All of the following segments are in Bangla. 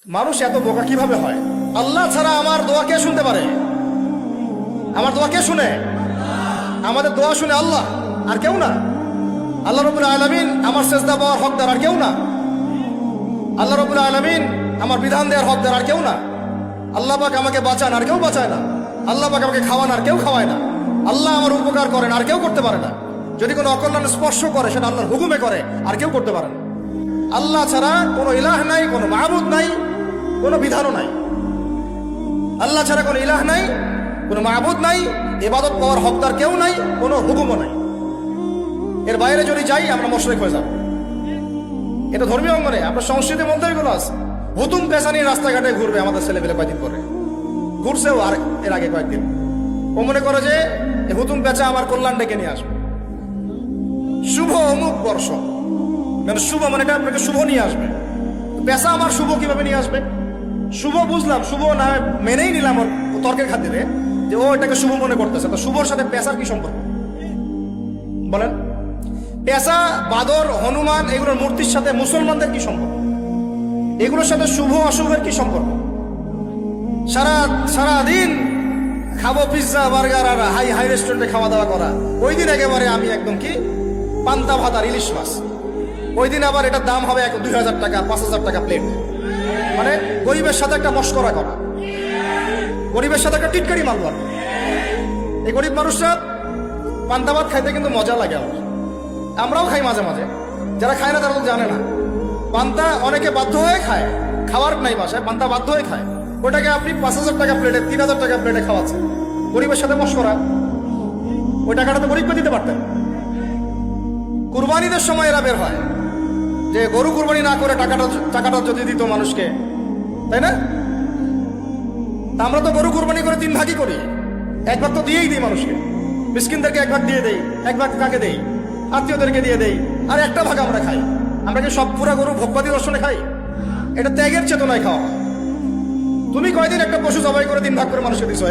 মানুষ এত বোকা কিভাবে হয়? আল্লাহ ছাড়া আমার দোয়া কে শুনতে পারে? আমার দোয়া কে শুনে? আমাদের দোয়া শুনে আল্লাহ, আর কেউ না। আল্লাহ রাব্বুল আলামিন আমার সেজদা পাওয়ার হকদার, আর কেউ না। আল্লাহ রাব্বুল আলামিন আমার বিধান দেওয়ার হকদার, আর কেউ না। আল্লাহ পাক আমাকে বাঁচান, আর কেউ বাঁচায় না। আল্লাহ পাক আমাকে খাওয়ান, আর কেউ খাওয়ায় না। আল্লাহ আমার উপকার করেন, আর কেউ করতে পারে না। যদি কোনো অকল্যাণ স্পর্শ করে সেটা আল্লাহর হুকুমে করে, আর কেউ করতে পারে না। আল্লাহ ছাড়া কোনো ইলাহ নাই, কোনো মাবুদ নাই, কোনো বিধানও নাই। আল্লাহ ছাড়া কোনো ইলাহ নাই, কোনো মাবুদ নাই, ইবাদত পাওয়ার হকদার কেউ নাই, কোনো হুকুমও নাই। এর বাইরে যদি যাই আমরা মুশরিক হয়ে যাব। এটা ধর্মীয় অঙ্গনে আপনার সংস্কৃতির মধ্যে এগুলো আছে। হুতুম পেশা নিয়ে রাস্তাঘাটে ঘুরবে আমাদের ছেলেপেলে কয়েকদিন করে, ঘুরছেও আর এর আগে কয়েকদিন। ও মনে করে যে হুতুম পেঁচা আমার কল্যাণ ডেকে নিয়ে আসবে। শুভ অমুক বর্ষ, মানে শুভ মানে এটা আপনাকে শুভ নিয়ে আসবে। পেশা আমার শুভ কিভাবে নিয়ে আসবে? শুভ বুঝলাম, শুভ না মেনেই নিলাম ওর তর্কের খাতিরে যে ও এটাকে শুভ মনে করতেছে। তো শুভর সাথে পেশার কি সম্পর্ক বলেন? পেশা, বাদর, হনুমান এগুলোর মূর্তির সাথে মুসলমানদের কি সম্পর্ক? এগুলোর সাথে শুভ অশুভের কি সম্পর্ক? সারাদিন খাবো পিৎজা বার্গার আর হাই হাই রেস্টুরেন্টে খাওয়া দাওয়া করা, ওই দিন একেবারে আমি একদম কি পান্তা ভাত আর ইলিশ মাছ। ওই দিন আবার এটার দাম হবে 2000 টাকা, 5000 টাকা প্লেট। মানে গরিবের সাথে একটা মস্করা করা, গরিবের সাথে একটা টিটকারি মারবার। এই গরিব মানুষরা পান্তা ভাত খাইতে কিন্তু মজা লাগে আমার। আমরাও খাই মাঝে মাঝে, যারা খায় না তারা তো জানে না। পান্তা অনেকে বাধ্য হয়ে খায়, খাওয়ার নাই বাসায়, পান্তা বাধ্য হয়ে খায়। ওটাকে আপনি 5000 টাকা প্লেটে, 3000 টাকা প্লেটে খাওয়াচ্ছেন, গরিবের সাথে মস্করা। ওই টাকাটা তো গরিবকে দিতে পারতেন। কুরবানিদের সময় এরা বের হয় যে গরু কুরবানি না করে টাকাটা যদি দিত মানুষকে, তাই না? আমরা তো গরু কুরবানি করে 3 ভাগই করি। 1 ভাগ তো দিয়েই দিই মানুষকে, মিসকিনদেরকে 1 ভাগ দিয়ে দেই, 1 ভাগ কাকে দেই? আত্মীয়দেরকে দিয়ে দেই, আর 1টা ভাগ আমরা খাই। আমরা কি সব পুরা গরু ভোগবাদী দর্শনে খাই? এটা ত্যাগের চেতনায় খাওয়া। তুমি কয়দিন একটা পশু জবাই করে 3 ভাগ করে মানুষকে দিছো?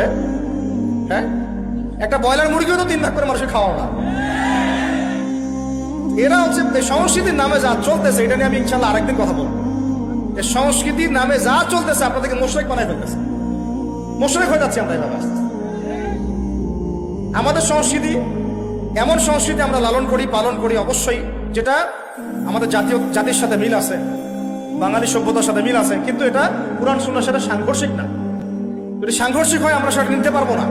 হ্যাঁ, একটা ব্রয়লার মুরগিও তো 3 ভাগ করে মানুষকে খাওয়া না। এরা হচ্ছে সংস্কৃতির নামে যা চলতেছে, এটা নিয়ে আমি ইনশাল্লাহ আরেকদিন কথা বলবো। সংস্কৃতির নামে যা চলতেছে আপনাদেরকে মুশরিক বানাই ফেলতেছে। মুশরিক হয়ে যাচ্ছে আমরা এভাবে। আমাদের সংস্কৃতি এমন সংস্কৃতি আমরা লালন করি, পালন করি অবশ্যই, যেটা আমাদের জাতির সাথে মিল আছে, বাঙালি সভ্যতার সাথে মিল আছে, কিন্তু এটা কুরআন সুন্নাহর সাথে সাংঘর্ষিক না। যদি সাংঘর্ষিক হয় আমরা সেটা নিতে পারবো না।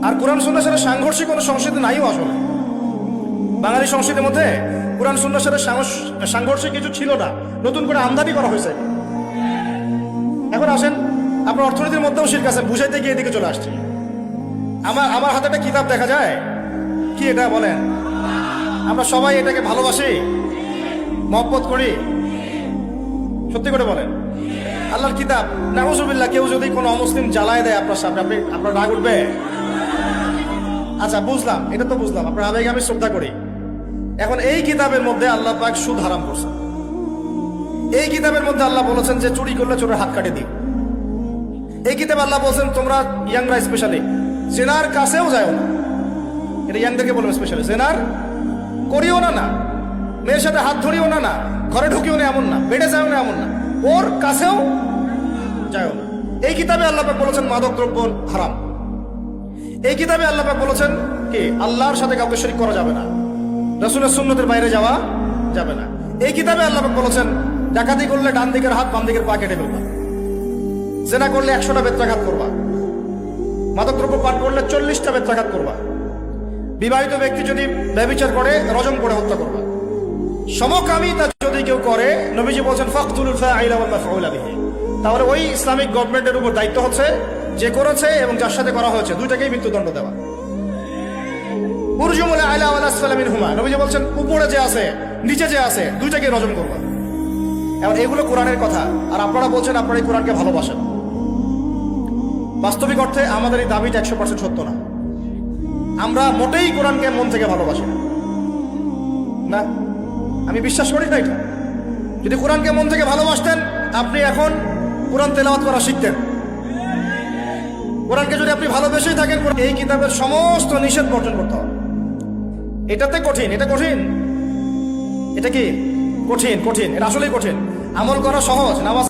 আর কুরআন সুন্নাহর সাথে সাংঘর্ষিক কোনো সংস্কৃতি নাইও আসলে। বাঙালি সংস্কৃতির মধ্যে কুরআন সুন্নাহর সাথে সাংঘর্ষিক কিছু ছিল না, নতুন করে আমদানি করা হয়েছে। এখন আসেন, আপনার অর্থনীতির মধ্যেও শিরক আছে, বুঝাইতে গিয়ে এদিকে চলে আসছে। আমার হাতে একটা কিতাব দেখা যায়, কি এটা বলেন? আমরা সবাই এটাকে ভালোবাসি, মহব্বত করি, সত্যি করে বলেন? আল্লাহর কিতাব, নাউজুবিল্লাহ, কেউ যদি কোনো অমুসলিম জ্বালায় দেয় আপনার সামনে, আপনার রাগ উঠবে? আচ্ছা বুঝলাম, এটা তো বুঝলাম, আপনার আবেগে আমি শ্রদ্ধা করি। এখন এই কিতাবের মধ্যে আল্লাহ পাক সুদ হারাম করছেন। এই কিতাবের মধ্যে আল্লাহ বলেছেন যে চুরি করলে চোরের হাত কাটে দিই। এই কিতাবে আল্লাহ বলছেন তোমরা ইয়াংরা স্পেশালি জেনার কাছেও যাও না। এটা ইয়াংদেরকে বলবো স্পেশালি, জেনার করিও না, মেয়ের সাথে হাত ধরিও না, ঘরে ঢুকিও না এমন না, বেডে যাও না এমন না, ওর কাছেও যাও না। এই কিতাবে আল্লাহ পাক বলেছেন মাদক দ্রব্য হারাম। এই কিতাবে আল্লাহ পাক বলেছেন কি আল্লাহর সাথে কাউকে শরীক করা যাবে না, রাসূলের সুন্নতের বাইরে যাওয়া যাবে না। এই কিতাবে আল্লাহ পাক বলেছেন ডাকাতি করলে ডান দিকের হাত বাম দিকের পা কেটে ফেলবা, জেনা করলে 100টা বেত্রাঘাত করবা, মাদকদ্রব্য পান করলে 40টা বেত্রাঘাত করবা, বিবাহিত ব্যক্তি যদি ব্যভিচার করে রজম করে হত্যা করবা, সমকামিতা যদি কেউ করে নবীজি বলেছেন ফাকতুলুল ফাইলা ওয়াল মাফউলা বিহি। তাহলে ওই ইসলামিক গভর্নমেন্টের উপর দায়িত্ব হচ্ছে যে করেছে এবং যার সাথে করা হয়েছে দুইটাকেই মৃত্যুদণ্ড দেওয়া। উরজুমুল আলা ওয়াল আসফালা মিনহুমা, নবীজি বলেছেন উপরে যে আছে নিচে যে আছে দুইটাকেই রজম করবা। এখন এগুলো কোরআনের কথা, আর আপনারা বলছেন আপনারা এই কোরআনকে ভালোবাসেন। বাস্তবিক অর্থে আমাদের এই দাবিটা 100% সত্য না। আমরা মোটেই কোরআনকে মন থেকে ভালোবাসি না, আমি বিশ্বাস করি না এটা। যদি কোরআনকে মন থেকে ভালোবাসতেন আপনি এখন কোরআন তেলাওয়াত করা শিখতেন। কোরআনকে যদি আপনি ভালোবেসেই থাকেন, এই কিতাবের সমস্ত নিষেধ বর্জন করতে হবে। এটাতে কঠিন, এটা কঠিন, এটা কি কঠিন? কঠিন, এটা আসলেই কঠিন। আমল করা সহজ, নামাজ